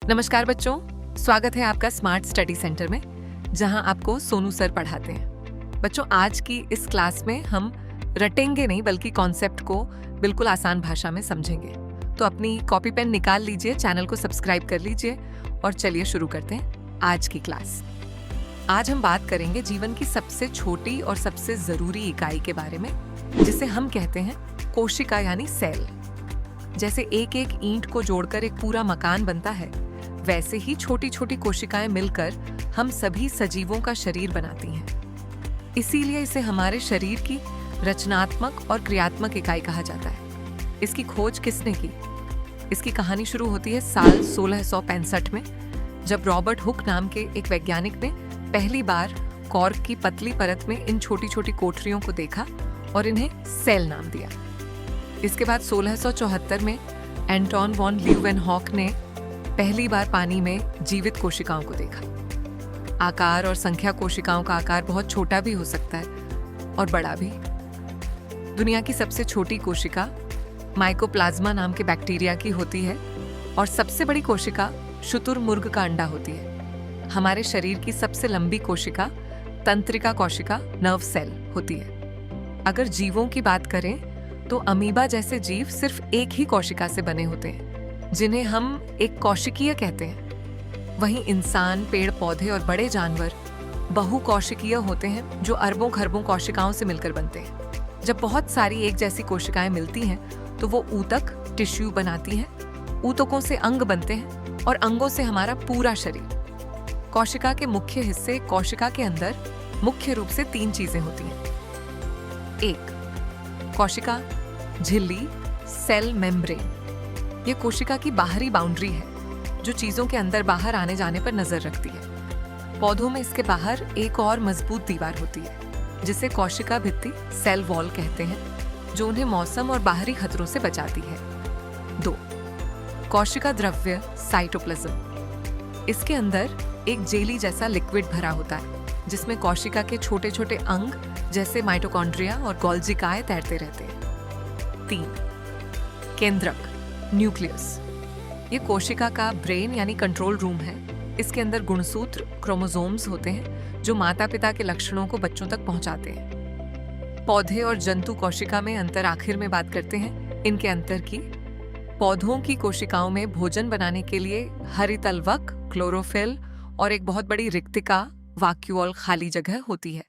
नमस्कार बच्चों, स्वागत है आपका स्मार्ट स्टडी सेंटर में, जहां आपको सोनू सर पढ़ाते हैं। बच्चों, आज की इस क्लास में हम रटेंगे नहीं बल्कि कॉन्सेप्ट को बिल्कुल आसान भाषा में समझेंगे। तो अपनी कॉपी पेन निकाल लीजिए, चैनल को सब्सक्राइब कर लीजिए और चलिए शुरू करते हैं आज की क्लास। आज हम बात करेंगे जीवन की सबसे छोटी और सबसे जरूरी इकाई के बारे में, जिसे हम कहते हैं कोशिका यानी सेल। जैसे एक एक ईंट को जोड़कर एक पूरा मकान बनता है, वैसे ही छोटी छोटी कोशिकाएं मिलकर हम सभी सजीवों का शरीर बनाती हैं। इसीलिए इसे हमारे शरीर की रचनात्मक और क्रियात्मक इकाई कहा जाता है। इसकी खोज किसने की? इसकी कहानी शुरू होती है साल 1665 में, जब रॉबर्ट हुक नाम के एक वैज्ञानिक ने पहली बार कॉर्क की पतली परत में इन छोटी छोटी कोठरियों को देखा और इन्हें सेल नाम दिया। इसके बाद 1674 में एंटोन वॉन ल्यूवेनहॉक ने पहली बार पानी में जीवित कोशिकाओं को देखा। आकार और संख्या कोशिकाओं का आकार बहुत छोटा भी हो सकता है और बड़ा भी। दुनिया की सबसे छोटी कोशिका माइकोप्लाज्मा नाम के बैक्टीरिया की होती है और सबसे बड़ी कोशिका शुतुरमुर्ग का अंडा होती है। हमारे शरीर की सबसे लंबी कोशिका तंत्रिका कोशिका नर्व सेल होती है। अगर जीवों की बात करें तो अमीबा जैसे जीव सिर्फ एक ही कोशिका से बने होते हैं, जिन्हें हम एक कोशिकीय कहते हैं। वहीं इंसान, पेड़ पौधे और बड़े जानवर बहुकोशिकीय होते हैं, जो अरबों खरबों कोशिकाओं से मिलकर बनते हैं। जब बहुत सारी एक जैसी कोशिकाएं मिलती हैं तो वो ऊतक टिश्यू बनाती हैं। ऊतकों से अंग बनते हैं और अंगों से हमारा पूरा शरीर। कोशिका के मुख्य हिस्से कोशिका के अंदर मुख्य रूप से 3 चीजें होती हैं। 1. कोशिका झिल्ली, सेल मेम्ब्रेन। ये कोशिका की बाहरी बाउंड्री है, जो चीजों के अंदर बाहर आने जाने पर नजर रखती है। पौधों में इसके बाहर एक और मजबूत दीवार होती है, जिसे कोशिका भित्ति सेल वॉल कहते हैं, जो उन्हें मौसम और बाहरी खतरों से बचाती है। 2. कोशिका द्रव्य साइटोप्लाज्म। इसके अंदर एक जेली जैसा लिक्विड भरा होता है, जिसमें कोशिका के छोटे छोटे अंग जैसे माइटोकॉन्ड्रिया और गोल्जिकाएं तैरते रहते हैं। 3. केंद्रक न्यूक्लियस। ये कोशिका का ब्रेन यानी कंट्रोल रूम है। इसके अंदर गुणसूत्र क्रोमोसोम्स होते हैं, जो माता पिता के लक्षणों को बच्चों तक पहुंचाते हैं। पौधे और जंतु कोशिका में अंतर आखिर में बात करते हैं इनके अंतर की। पौधों की कोशिकाओं में भोजन बनाने के लिए हरितलवक, क्लोरोफिल और एक बहुत बड़ी रिक्तिका वाक्यूल खाली जगह होती है,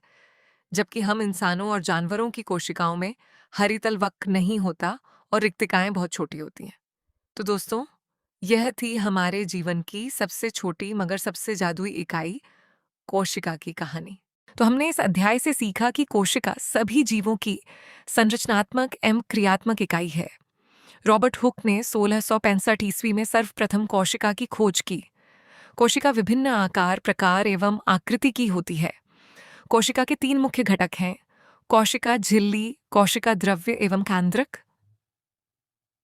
जबकि हम इंसानों और जानवरों की कोशिकाओं में हरितलवक नहीं होता और रिक्तिकाएं बहुत छोटी होती हैं। तो दोस्तों, यह थी हमारे जीवन की सबसे छोटी मगर सबसे जादुई इकाई कोशिका की कहानी। तो हमने इस अध्याय से सीखा कि कोशिका सभी जीवों की संरचनात्मक एवं क्रियात्मक इकाई है। रॉबर्ट हुक ने 1665 ईस्वी में सर्वप्रथम कोशिका की खोज की। कोशिका विभिन्न आकार, प्रकार एवं आकृति की होती है। कोशिका के 3 मुख्य घटक हैं: कोशिका झिल्ली, कोशिका द्रव्य एवं केंद्रक।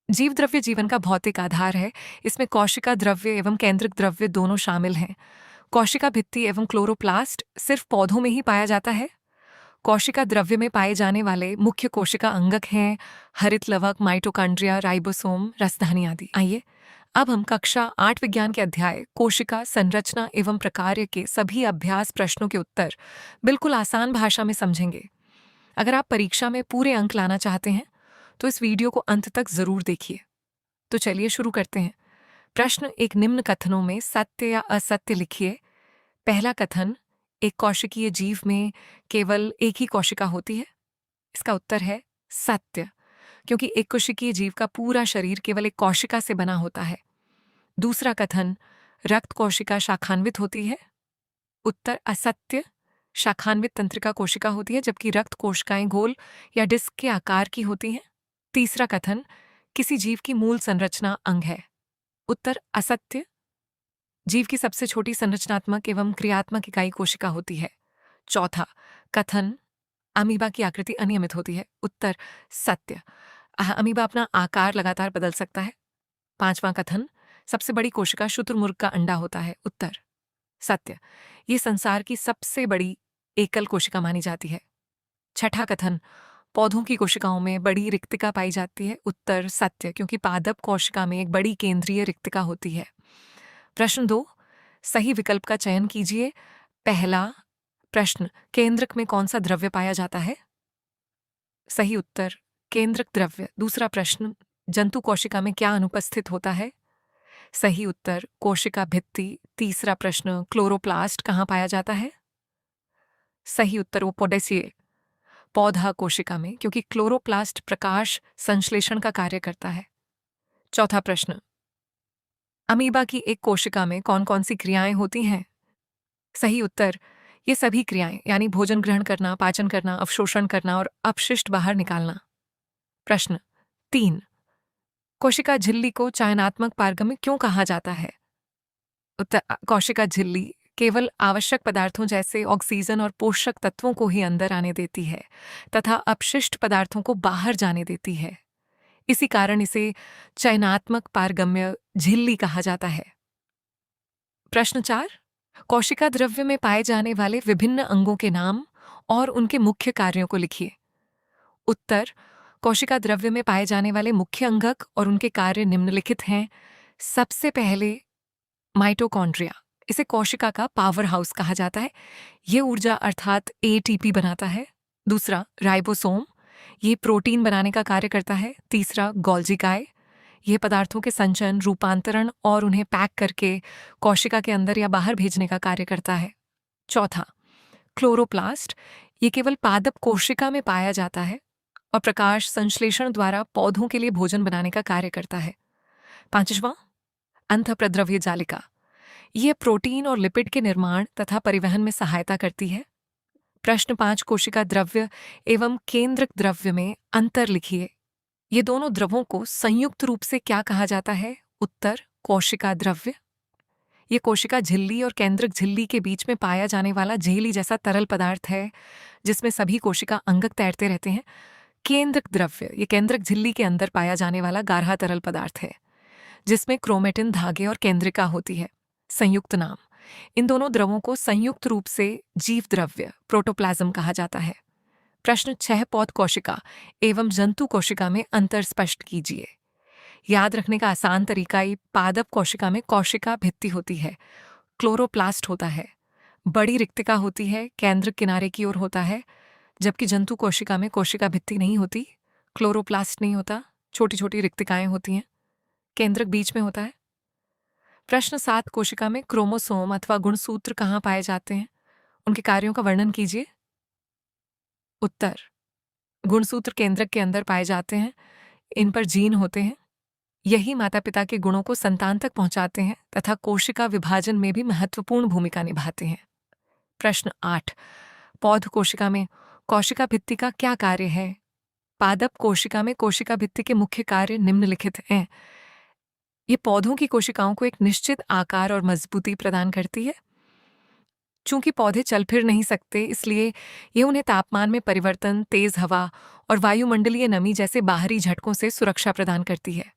जीव द्रव्य जीवन का भौतिक आधार है। इसमें कोशिका द्रव्य एवं केंद्रक द्रव्य दोनों शामिल हैं। कोशिका भित्ति एवं क्लोरोप्लास्ट सिर्फ पौधों में ही पाया जाता है। कोशिका द्रव्य में पाए जाने वाले मुख्य कोशिका अंगक हैं हरितलवक, माइटोकॉन्ड्रिया, राइबोसोम, रसधानी आदि। आइए अब हम कक्षा 8 विज्ञान के अध्याय कोशिका संरचना एवं प्रकार्य के सभी अभ्यास प्रश्नों के उत्तर बिल्कुल आसान भाषा में समझेंगे। अगर आप परीक्षा में पूरे अंक लाना चाहते हैं तो इस वीडियो को अंत तक जरूर देखिए। तो चलिए शुरू करते हैं। प्रश्न एक निम्न कथनों में सत्य या असत्य लिखिए। पहला कथन, एक कोशिकीय जीव में केवल एक ही कोशिका होती है। इसका उत्तर है सत्य, क्योंकि एक कोशिकीय जीव का पूरा शरीर केवल एक कोशिका से बना होता है। दूसरा कथन, रक्त कोशिका शाखान्वित होती है। उत्तर असत्य, शाखान्वित तंत्रिका कोशिका होती है, जबकि रक्त कोशिकाएं गोल या डिस्क के आकार की होती हैं। तीसरा कथन, किसी जीव की मूल संरचना अंग है। उत्तर असत्य, जीव की सबसे छोटी संरचनात्मक एवं क्रियात्मक इकाई कोशिका होती है। चौथा कथन, अमीबा की आकृति अनियमित होती है। उत्तर सत्य, अमीबा अपना आकार लगातार बदल सकता है। पांचवां कथन, सबसे बड़ी कोशिका शुतुरमुर्ग का अंडा होता है। उत्तर सत्य, ये संसार की सबसे बड़ी एकल कोशिका मानी जाती है। छठा कथन, पौधों की कोशिकाओं में बड़ी रिक्तिका पाई जाती है। उत्तर सत्य, क्योंकि पादप कोशिका में एक बड़ी केंद्रीय रिक्तिका होती है। प्रश्न 2, सही विकल्प का चयन कीजिए। पहला प्रश्न, केंद्रक में कौन सा द्रव्य पाया जाता है? सही उत्तर, केंद्रक द्रव्य। दूसरा प्रश्न, जंतु कोशिका में क्या अनुपस्थित होता है? सही उत्तर, कोशिका भित्ति। तीसरा प्रश्न, क्लोरोप्लास्ट कहाँ पाया जाता है? सही उत्तर, वो पोडेसिए, पौधा कोशिका में, क्योंकि क्लोरोप्लास्ट प्रकाश संश्लेषण का कार्य करता है। चौथा प्रश्न, अमीबा की एक कोशिका में कौन कौन सी क्रियाएं होती हैं? सही उत्तर, ये सभी क्रियाएं, यानी भोजन ग्रहण करना, पाचन करना, अवशोषण करना और अपशिष्ट बाहर निकालना। प्रश्न 3, कोशिका झिल्ली को चयनात्मक पारगम्य क्यों कहा जाता है? उत्तर, कोशिका झिल्ली केवल आवश्यक पदार्थों जैसे ऑक्सीजन और पोषक तत्वों को ही अंदर आने देती है तथा अपशिष्ट पदार्थों को बाहर जाने देती है। इसी कारण इसे चयनात्मक पारगम्य झिल्ली कहा जाता है। प्रश्न 4, कोशिका द्रव्य में पाए जाने वाले विभिन्न अंगों के नाम और उनके मुख्य कार्यों को लिखिए। उत्तर, कोशिका द्रव्य में पाए जाने वाले मुख्य अंगक और उनके कार्य निम्नलिखित हैं। सबसे पहले माइटोकॉन्ड्रिया, इसे कोशिका का पावर हाउस कहा जाता है। ये ऊर्जा अर्थात एटीपी बनाता है। दूसरा, राइबोसोम, ये प्रोटीन बनाने का कार्य करता है। तीसरा, गोल्जी काय, ये पदार्थों के संचयन, रूपांतरण और उन्हें पैक करके कोशिका के अंदर या बाहर भेजने का कार्य करता है। चौथा, क्लोरोप्लास्ट, ये केवल पादप कोशिका में पाया जाता है और प्रकाश संश्लेषण द्वारा पौधों के लिए भोजन बनाने का कार्य करता है। पांचवां, अंतःप्रद्रव्य जालिका, यह प्रोटीन और लिपिड के निर्माण तथा परिवहन में सहायता करती है। प्रश्न 5, कोशिका द्रव्य एवं केंद्रक द्रव्य में अंतर लिखिए। ये दोनों द्रवों को संयुक्त रूप से क्या कहा जाता है? उत्तर, कोशिका द्रव्य। ये कोशिका झिल्ली और केंद्रक झिल्ली के बीच में पाया जाने वाला जेली जैसा तरल पदार्थ है जिसमें सभी कोशिका अंगक तैरते रहते हैं। केंद्रक द्रव्य, ये केंद्रक झिल्ली के अंदर पाया जाने वाला गाढ़ा तरल पदार्थ है जिसमें क्रोमेटिन, धागे और केंद्रिका होती है। संयुक्त नाम, इन दोनों द्रवों को संयुक्त रूप से जीव द्रव्य, प्रोटोप्लाज्म कहा जाता है। प्रश्न 6, पौध कोशिका एवं जंतु कोशिका में अंतर स्पष्ट कीजिए। याद रखने का आसान तरीका, ही पादप कोशिका में कोशिका भित्ति होती है, क्लोरोप्लास्ट होता है, बड़ी रिक्तिका होती है, केंद्र किनारे की ओर होता है, जबकि जंतु कोशिका में कोशिका भित्ति नहीं होती, क्लोरोप्लास्ट नहीं होता, छोटी छोटी रिक्तिकाएं होती हैं, केंद्रक बीच में होता है। प्रश्न 7, कोशिका में क्रोमोसोम अथवा गुणसूत्र कहाँ पाए जाते हैं? उनके कार्यों का वर्णन कीजिए। उत्तर, गुणसूत्र केंद्रक के अंदर पाए जाते हैं। इन पर जीन होते हैं। यही माता पिता के गुणों को संतान तक पहुंचाते हैं तथा कोशिका विभाजन में भी महत्वपूर्ण भूमिका निभाते हैं। प्रश्न 8, पौध कोशिका में कोशिका भित्ति का क्या कार्य है? पादप कोशिका में कोशिका भित्ति के मुख्य कार्य निम्नलिखित हैं। ये पौधों की कोशिकाओं को एक निश्चित आकार और मजबूती प्रदान करती है। चूंकि पौधे चल फिर नहीं सकते, इसलिए ये उन्हें तापमान में परिवर्तन, तेज हवा और वायुमंडलीय नमी जैसे बाहरी झटकों से सुरक्षा प्रदान करती है।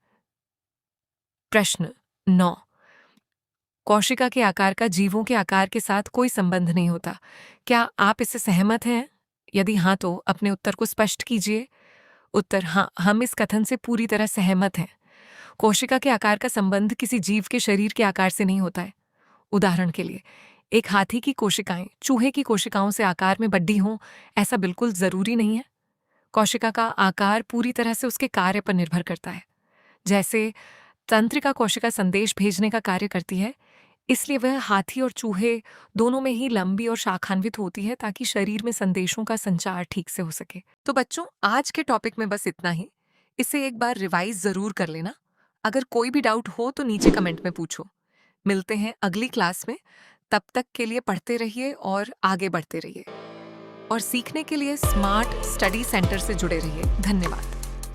प्रश्न 9, कोशिका के आकार का जीवों के आकार के साथ कोई संबंध नहीं होता। क्या आप इससे सहमत हैं? यदि हाँ तो अपने उत्तर को स्पष्ट कीजिए। उत्तर, हाँ, हम इस कथन से पूरी तरह सहमत हैं। कोशिका के आकार का संबंध किसी जीव के शरीर के आकार से नहीं होता है। उदाहरण के लिए, एक हाथी की कोशिकाएं चूहे की कोशिकाओं से आकार में बड़ी हों, ऐसा बिल्कुल जरूरी नहीं है। कोशिका का आकार पूरी तरह से उसके कार्य पर निर्भर करता है। जैसे तंत्रिका कोशिका संदेश भेजने का कार्य करती है, इसलिए वह हाथी और चूहे दोनों में ही लंबी और शाखान्वित होती है ताकि शरीर में संदेशों का संचार ठीक से हो सके। तो बच्चों, आज के टॉपिक में बस इतना ही। इसे एक बार रिवाइज जरूर कर लेना। अगर कोई भी डाउट हो तो नीचे कमेंट में पूछो। मिलते हैं अगली क्लास में। तब तक के लिए पढ़ते रहिए और आगे बढ़ते रहिए और सीखने के लिए स्मार्ट स्टडी सेंटर से जुड़े रहिए। धन्यवाद।